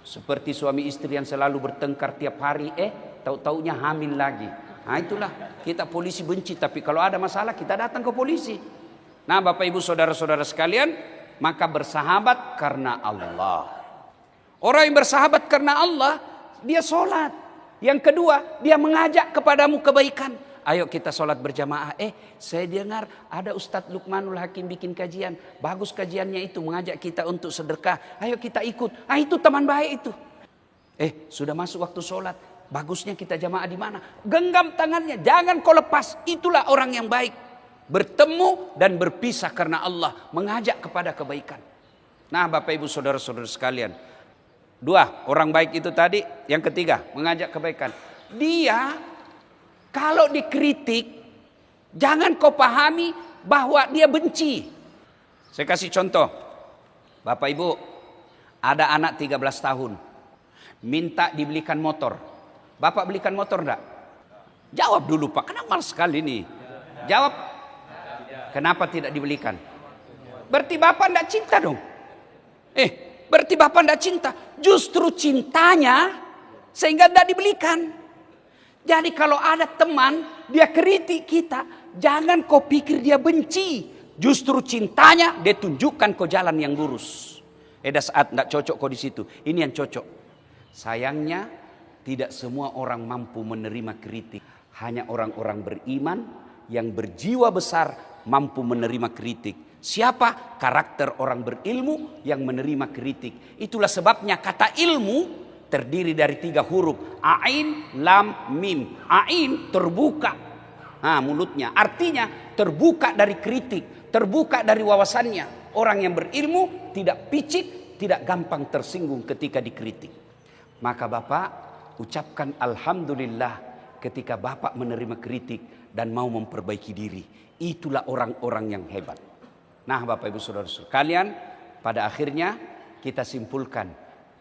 Seperti suami istri yang selalu bertengkar tiap hari, tahu-taunya hamil lagi. Nah itulah, kita polisi benci, tapi kalau ada masalah kita datang ke polisi. Nah Bapak Ibu Saudara-saudara sekalian, maka bersahabat karena Allah. Orang yang bersahabat karena Allah, dia sholat. Yang kedua, dia mengajak kepadamu kebaikan. Ayo kita sholat berjamaah. Saya dengar ada Ustadz Lukmanul Hakim bikin kajian. Bagus kajiannya itu, mengajak kita untuk sedekah. Ayo kita ikut. Itu teman baik itu. Sudah masuk waktu sholat. Bagusnya kita jamaah di mana? Genggam tangannya, jangan kau lepas. Itulah orang yang baik. Bertemu dan berpisah karena Allah, mengajak kepada kebaikan. Nah Bapak Ibu Saudara-saudara sekalian, 2 orang baik itu tadi. Yang ketiga, mengajak kebaikan. Dia kalau dikritik, jangan kau pahami bahwa dia benci. Saya kasih contoh. Bapak Ibu, ada anak 13 tahun minta dibelikan motor. Bapak belikan motor enggak? Jawab dulu Pak, kenapa malas sekali nih? Jawab. Kenapa tidak dibelikan? Berarti Bapak enggak cinta dong. Berarti Bapak enggak cinta. Justru cintanya sehingga enggak dibelikan. Jadi kalau ada teman dia kritik kita, jangan kau pikir dia benci. Justru cintanya dia tunjukkan kau jalan yang lurus. Ada saat enggak cocok kau di situ. Ini yang cocok. Sayangnya tidak semua orang mampu menerima kritik. Hanya orang-orang beriman yang berjiwa besar mampu menerima kritik. Siapa? Karakter orang berilmu yang menerima kritik. Itulah sebabnya kata ilmu terdiri dari 3 huruf. Ain, lam, mim. Ain terbuka. Mulutnya. Artinya terbuka dari kritik. Terbuka dari wawasannya. Orang yang berilmu tidak picik, tidak gampang tersinggung ketika dikritik. Maka Bapak ucapkan alhamdulillah ketika Bapak menerima kritik dan mau memperbaiki diri. Itulah orang-orang yang hebat. Nah Bapak Ibu Saudara sekalian, pada akhirnya kita simpulkan,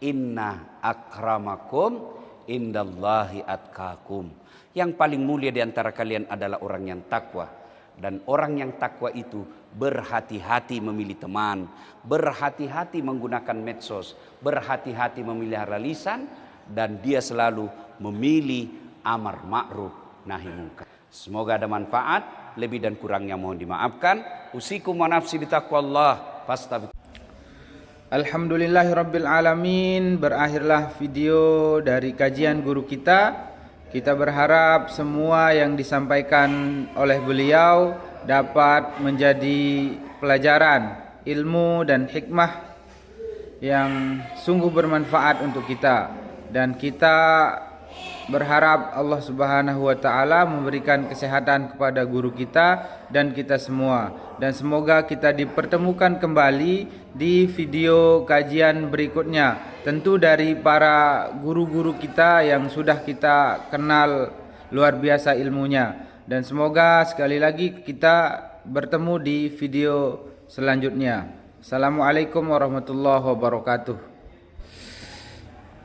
inna akramakum indallahi atqakum. Yang paling mulia di antara kalian adalah orang yang takwa. Dan orang yang takwa itu berhati-hati memilih teman, berhati-hati menggunakan medsos, berhati-hati memelihara lisan, dan dia selalu memilih amar ma'ruf nahi munkar. Semoga ada manfaat, lebih dan kurangnya mohon dimaafkan. Usikum wa nafsi bitaqwallah fastabiq. Alhamdulillahirabbil alamin. Berakhirlah video dari kajian guru kita. Kita berharap semua yang disampaikan oleh beliau dapat menjadi pelajaran, ilmu dan hikmah yang sungguh bermanfaat untuk kita. Dan kita berharap Allah Subhanahu wa taala memberikan kesehatan kepada guru kita dan kita semua, dan semoga kita dipertemukan kembali di video kajian berikutnya, tentu dari para guru-guru kita yang sudah kita kenal luar biasa ilmunya, dan semoga sekali lagi kita bertemu di video selanjutnya. Assalamualaikum warahmatullahi wabarakatuh.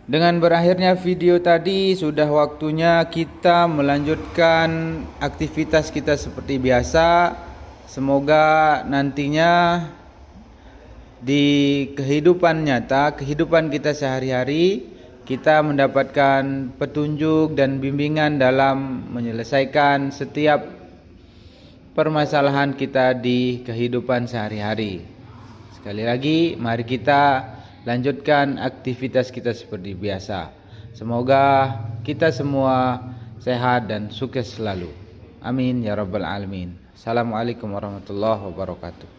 Dengan berakhirnya video tadi, sudah waktunya kita melanjutkan aktivitas kita seperti biasa. Semoga nantinya di kehidupan nyata, kehidupan kita sehari-hari, kita mendapatkan petunjuk dan bimbingan dalam menyelesaikan setiap permasalahan kita di kehidupan sehari-hari. Sekali lagi, mari kita lanjutkan aktivitas kita seperti biasa. Semoga kita semua sehat dan sukses selalu. Amin ya rabbal alamin. Assalamualaikum warahmatullahi wabarakatuh.